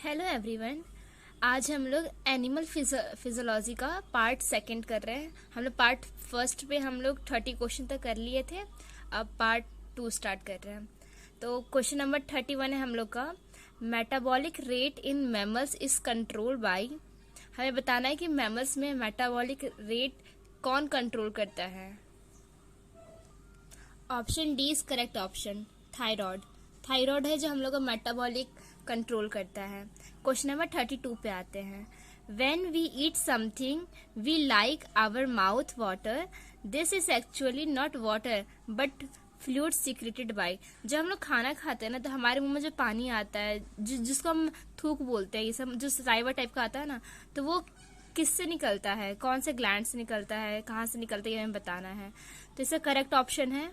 Hello everyone. आज हम लोग एनिमल फिजियोलॉजी का पार्ट सेकंड कर रहे हैं। हम लोग पार्ट फर्स्ट पे हम लोग 30 क्वेश्चन तक कर लिए थे। अब पार्ट 2 स्टार्ट कर रहे हैं। तो क्वेश्चन नंबर 31 है हम लोग का, metabolic rate in mammals is control by. हमें बताना है कि मैमल्स में मेटाबॉलिक रेट कौन कंट्रोल करता है। Option D is correct option, thyroid. Thyroid है जो हम लोग का मेटाबॉलिक कंट्रोल करता है। क्वेश्चन नंबर 32 पे आते हैं। When we eat something we like our mouth water, this is actually not water but fluid secreted by। जब हम लोग खाना खाते हैं ना तो हमारे मुंह में जो पानी आता है जिसको हम थूक बोलते हैं, ये सब जो सलाइवा टाइप का आता है ना, तो वो किससे निकलता है, कौन से ग्लैंड से निकलता है, कहाँ से निकलता है, ये हमें बताना है। तो इसका करेक्ट ऑप्शन है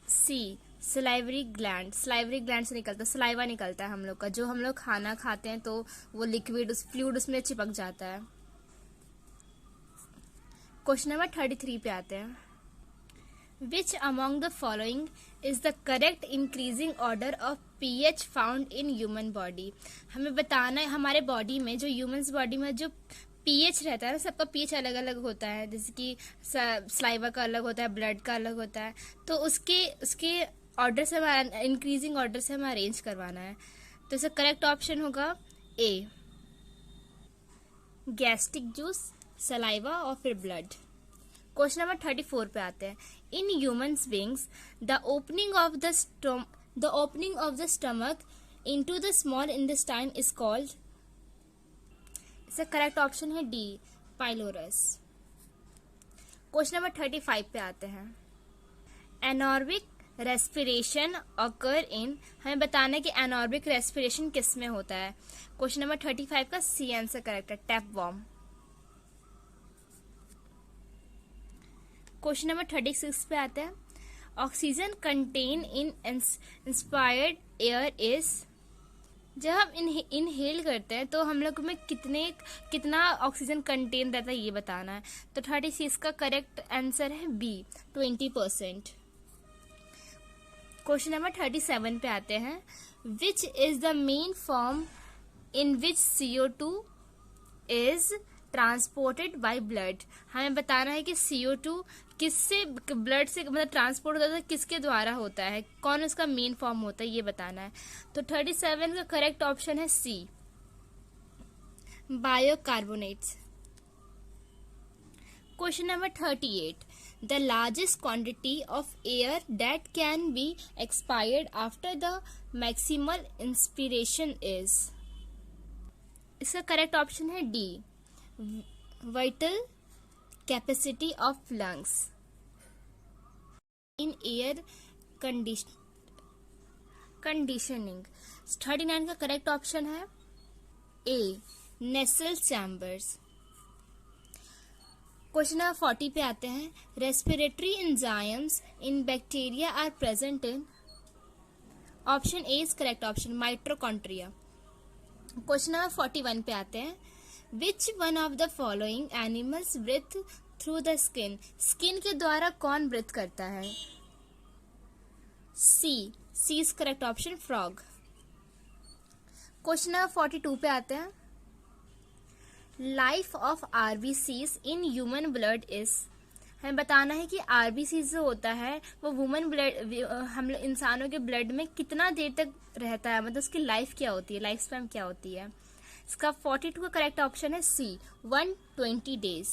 सी, सलाइवरी ग्लैंड। सलाइवरी ग्लैंड से निकलता है, सलाइवा निकलता है हम लोग का। जो हम लोग खाना खाते हैं तो वो लिक्विड फ्लूइड उसमें चिपक जाता है। क्वेश्चन नंबर 33 पे आते हैं। Which among the following is the correct increasing order of pH found in human body. हमें बताना है हमारे बॉडी में, जो ह्यूमन बॉडी में जो पीएच रहता है ना, सबका पीएच अलग अलग होता है। जैसे कि सलाइवा का अलग होता है, ब्लड का अलग होता है, तो उसके ऑर्डर से हमारा इंक्रीजिंग ऑर्डर से हमें अरेंज करवाना है। तो इसका करेक्ट ऑप्शन होगा ए, गैस्ट्रिक जूस, सलाइवा और फिर ब्लड। क्वेश्चन नंबर 34 पे आते हैं। In humans beings the opening of the stomach into the small intestine is called. इसका करेक्ट ऑप्शन है डी, पाइलोरस। क्वेश्चन नंबर 35 पे आते हैं। एनॉर्बिक रेस्पिरेशन ऑकर इन। हमें बताना है कि एनॉर्बिक रेस्पिरेशन किस में होता है। क्वेश्चन नंबर 35 का सी आंसर करेक्ट है, टैपवॉर्म। क्वेश्चन नंबर 36 पे आते हैं। Oxygen contain in inspired air is. जब हम इनहेल करते हैं तो हम लोग में कितना ऑक्सीजन कंटेन रहता है, ये बताना है। तो 36 का करेक्ट आंसर है बी, 20%। क्वेश्चन नंबर 37 पे आते हैं। Which is the main form in which CO2 is transported by blood. हमें बताना है कि CO2 किससे, ब्लड से मतलब ट्रांसपोर्ट होता है, किसके द्वारा होता है, कौन उसका मेन फॉर्म होता है, ये बताना है। तो 37 का करेक्ट ऑप्शन है C, bicarbonates. Question number 38। The largest quantity of air that can be expired after the maximal inspiration is। इसका करेक्ट ऑप्शन है D, vital capacity of lungs in air conditioning। 39 का करेक्ट ऑप्शन है A, nasal chambers। Question number 40 पे आते हैं। Respiratory enzymes in bacteria are present in. Option A is correct option, mitochondria. Question number 41 पे आते हैं। Which one of the following animals breathe through the skin. Skin के द्वारा कौन breathe करता है। C is correct option, frog. Question number 42 पे आते हैं। Life of RBCs in human blood is. हमें बताना है कि RBCs जो होता है वो वुमन ब्लड, हम इंसानों के ब्लड में कितना देर तक रहता है, मतलब उसकी लाइफ क्या होती है, लाइफ स्पैन क्या होती है। इसका 42 का करेक्ट ऑप्शन है सी, 120 डेज।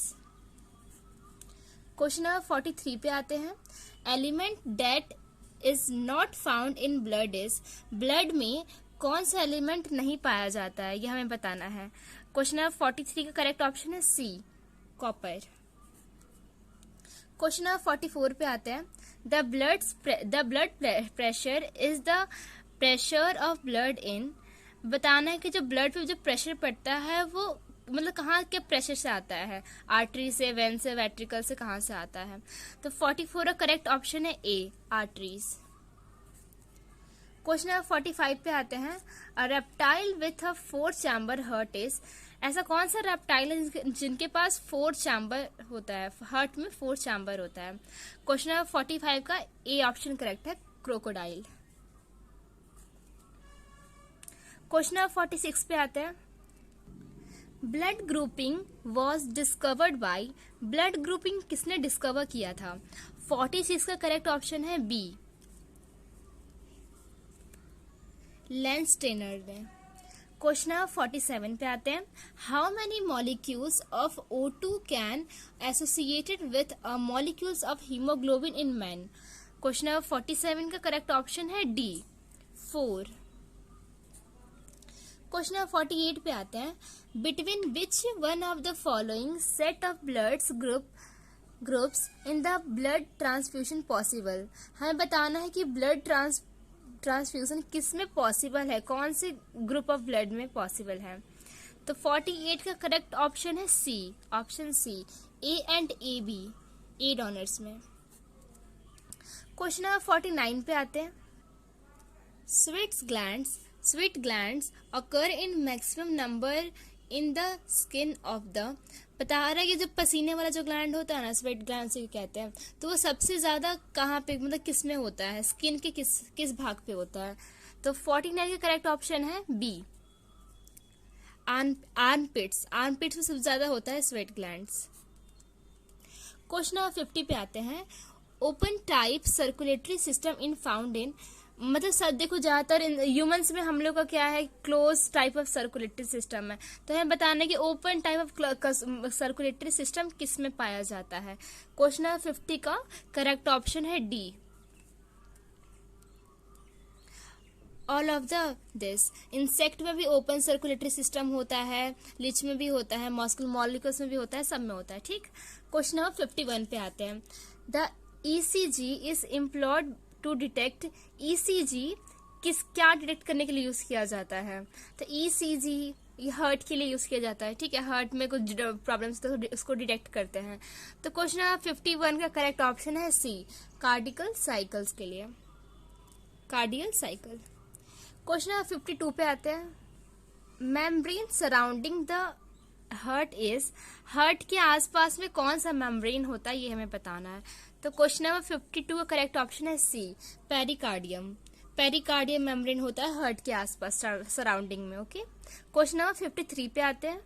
क्वेश्चन नंबर 43 पे आते हैं। Element that is not found in blood is. Blood में कौन सा एलिमेंट नहीं पाया जाता है, यह हमें बताना है। क्वेश्चन नंबर 43 का करेक्ट ऑप्शन है सी, कॉपर। क्वेश्चन नंबर 44 पे आते हैं। The blood pressure is the pressure of blood in. बताना है कि जो ब्लड पे जो प्रेशर पड़ता है वो मतलब कहाँ के प्रेशर से आता है, आर्टरी से, वेन से, वेट्रिकल से, कहाँ से आता है। तो 44 का करेक्ट ऑप्शन है ए, आर्टरीज। क्वेश्चन नंबर 45 पे आते हैं। अ reptile with a 4 chamber heart is. ऐसा कौन सा रेप्टाइल है जिनके पास 4 चैम्बर होता है, हार्ट में 4 चैम्बर होता है। क्वेश्चन नंबर 45 का ए ऑप्शन करेक्ट है, क्रोकोडाइल। क्वेश्चन नंबर 46 पे आते हैं। Blood grouping was discovered by, blood grouping किसने डिस्कवर किया था? 46 का करेक्ट ऑप्शन है बी, लेंस स्टेनर ने। क्वेश्चन नंबर 47 पे आते हैं। How many molecules of O2 can associated with molecules of haemoglobin in man? Question number 47 का करेक्ट ऑप्शन है डी, 4। क्वेश्चन नंबर 48 पे आते हैं। Between which one of the following set of bloods groups in the blood transfusion possible? हमें बताना है कि blood transfusion किस में पॉसिबल है, कौन से ग्रुप ऑफ ब्लड में पॉसिबल है। तो 48 का करेक्ट ऑप्शन है C, option C, A and A B, A donors में। क्वेश्चन नंबर 49 पे आते हैं। Sweat glands occur in maximum number in the skin of the, बता रहा है कि जो पसीने वाला जो ग्लैंड होता है ना, स्वेट ग्लैंड से कहते हैं, तो वो सबसे ज्यादा कहाँ पे, मतलब किस में होता है, स्किन के किस भाग पे होता है? तो 49 का करेक्ट ऑप्शन है बी, आर्मपिट्स में सबसे ज्यादा होता है स्वेट ग्लैंड्स। क्वेश्चन नंबर 50 पे आते हैं। Open type circulatory system in found in, मतलब सब देखो ज्यादातर ह्यूमंस में हम लोग का क्या है, close type of circulatory system है। तो हमें बताना है कि open type of circulatory system किस में पाया जाता है। क्वेश्चन नंबर 50 का करेक्ट ऑप्शन है D, all of the this. Insect में भी ओपन सर्कुलेटरी सिस्टम होता है, लिच में भी होता है, मॉलिक्यूल्स में भी होता है, सब में होता है, ठीक। क्वेश्चन नंबर 51 पे आते हैं। The ECG is employed to detect, ECG क्या डिटेक्ट करने के लिए यूज किया जाता है? तो ECG ये हार्ट के लिए यूज किया जाता है, ठीक है, हार्ट में कुछ प्रॉब्लम्स तो उसको डिटेक्ट करते हैं। तो क्वेश्चन नंबर 51 का करेक्ट ऑप्शन है सी, कार्डियल साइकिल्स के लिए, कार्डियल साइकिल। क्वेश्चन नंबर 52 पे आते हैं। Membrane surrounding the heart is, heart के आसपास में कौन सा मेम्ब्रेन होता है, ये हमें बताना है। तो क्वेश्चन नंबर 52 का करेक्ट ऑप्शन है सी, पेरिकार्डियम मेम्ब्रेन होता है हार्ट के आसपास सराउंडिंग में, ओके। क्वेश्चन नंबर 53 पे आते हैं।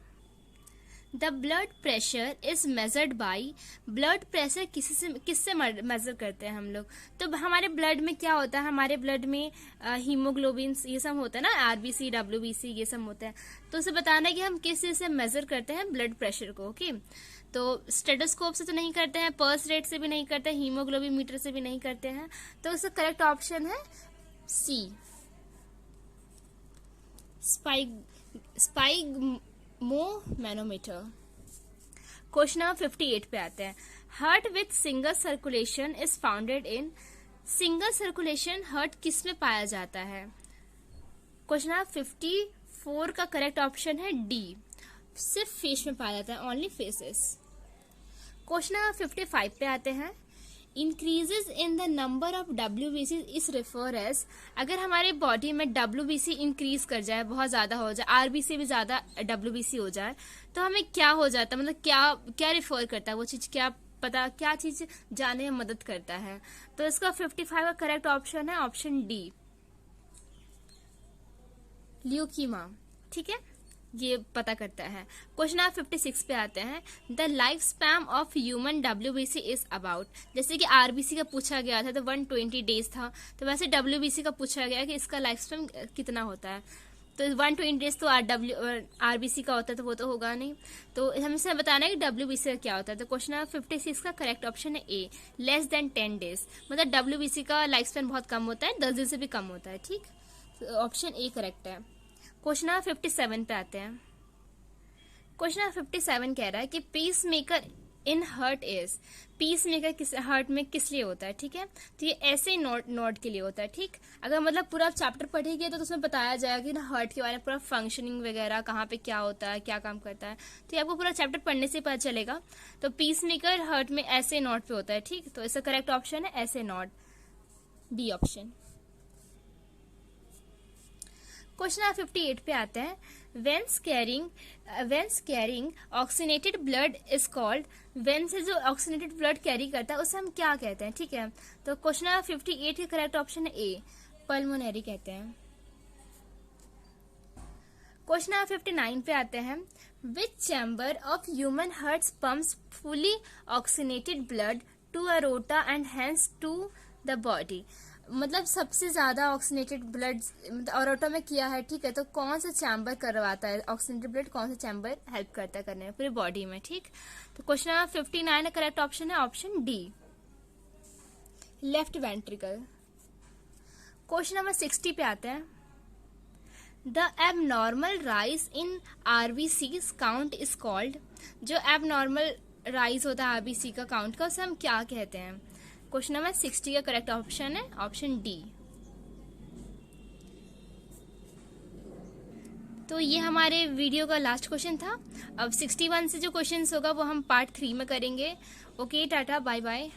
The blood pressure is measured by, blood pressure किससे मेजर करते हैं हम लोग? तो हमारे ब्लड में क्या होता है, हमारे ब्लड में हीमोग्लोबिन ये सब होता है ना, RBC WBC ये सब होता है। तो उसे बताना है कि हम किस चीज से मेजर करते हैं ब्लड प्रेशर को, ओके। तो स्टेथोस्कोप से तो नहीं करते हैं, पल्स रेट से भी नहीं करते हैं, हीमोग्लोबिन मीटर से भी नहीं करते हैं। तो उसका करेक्ट ऑप्शन है सी, स्पाइगमोमैनोमीटर। क्वेश्चन नंबर 58 पे आते हैं। Heart with single circulation is founded in, single circulation heart किस में पाया जाता है? क्वेश्चन नंबर 54 का करेक्ट ऑप्शन है डी, सिर्फ फिश में पाया जाता है, ओनली फिशेस। क्वेश्चन नंबर 55 पे आते हैं। Increases in the number of WBC is refer as, अगर हमारे बॉडी में WBC इंक्रीज कर जाए, बहुत ज्यादा हो जाए, RBC भी ज्यादा WBC हो जाए, तो हमें क्या हो जाता है, मतलब क्या रिफर करता है वो चीज, क्या चीज जानने में मदद करता है? तो इसका 55 का करेक्ट ऑप्शन है ऑप्शन डी, ल्यूकीमा, ठीक है, ये पता करता है। क्वेश्चन नंबर 56 पे आते हैं। The life span of human WBC is about, जैसे कि RBC का पूछा गया था तो 120 डेज था, तो वैसे WBC का पूछा गया कि इसका लाइफ स्पैन कितना होता है। तो 120 डेज तो RBC का होता है, तो वो तो होगा नहीं, तो हमसे बताना है कि WBC का क्या होता है। तो क्वेश्चन नंबर 56 का करेक्ट ऑप्शन है ए, लेस देन 10 डेज, मतलब WBC का लाइफ स्पैन बहुत कम होता है, 10 दिन से भी कम होता है, ठीक। ऑप्शन ए करेक्ट है। क्वेश्चन नंबर 57 पे आते हैं। क्वेश्चन नंबर 57 कह रहा है कि peace maker in heart is, peace maker heart में किस लिए होता है, ठीक है। तो ये ऐसे नोट के लिए होता है, ठीक। अगर मतलब पूरा चैप्टर पढ़ेंगे तो उसमें बताया जाएगा कि ना हार्ट के बारे में पूरा फंक्शनिंग वगैरह, कहाँ पे क्या होता है, क्या काम करता है, तो ये आपको पूरा चैप्टर पढ़ने से पता चलेगा। तो पीस मेकर हार्ट में ऐसे नोट पे होता है, ठीक। तो इसका करेक्ट ऑप्शन है ऐसे note, B option. Question number 58 पे आते हैं। When carrying oxygenated blood is called, when से जो ऑक्सीनेटेड ब्लड कैरी करता है उसे हम क्या कहते हैं, ठीक है। तो क्वेश्चन नंबर 58 का करेक्ट ऑप्शन है ए, पल्मोनरी कहते हैं। क्वेश्चन नंबर 59 पे आते हैं। Which chamber of human heart pumps fully oxygenated blood to aorta and hence to the body. मतलब सबसे ज्यादा ऑक्सीनेटेड ब्लड अरोटा में किया है, ठीक है, तो कौन सा चैम्बर करवाता है ऑक्सीनेटेड ब्लड, कौन सा चैम्बर हेल्प करता है करने में पूरी बॉडी में, ठीक। तो क्वेश्चन नंबर 59 करेक्ट ऑप्शन है option D, left ventricle. Question number 60 पे आते हैं। The abnormal rise in RBCs count is called. जो एबनॉर्मल राइज होता है आरबीसी का काउंट का, उसे हम क्या कहते हैं। क्वेश्चन नंबर 60 का करेक्ट ऑप्शन है ऑप्शन डी। तो ये हमारे वीडियो का लास्ट क्वेश्चन था। अब 61 से जो क्वेश्चन होगा वो हम पार्ट 3 में करेंगे। Okay, tata, bye bye.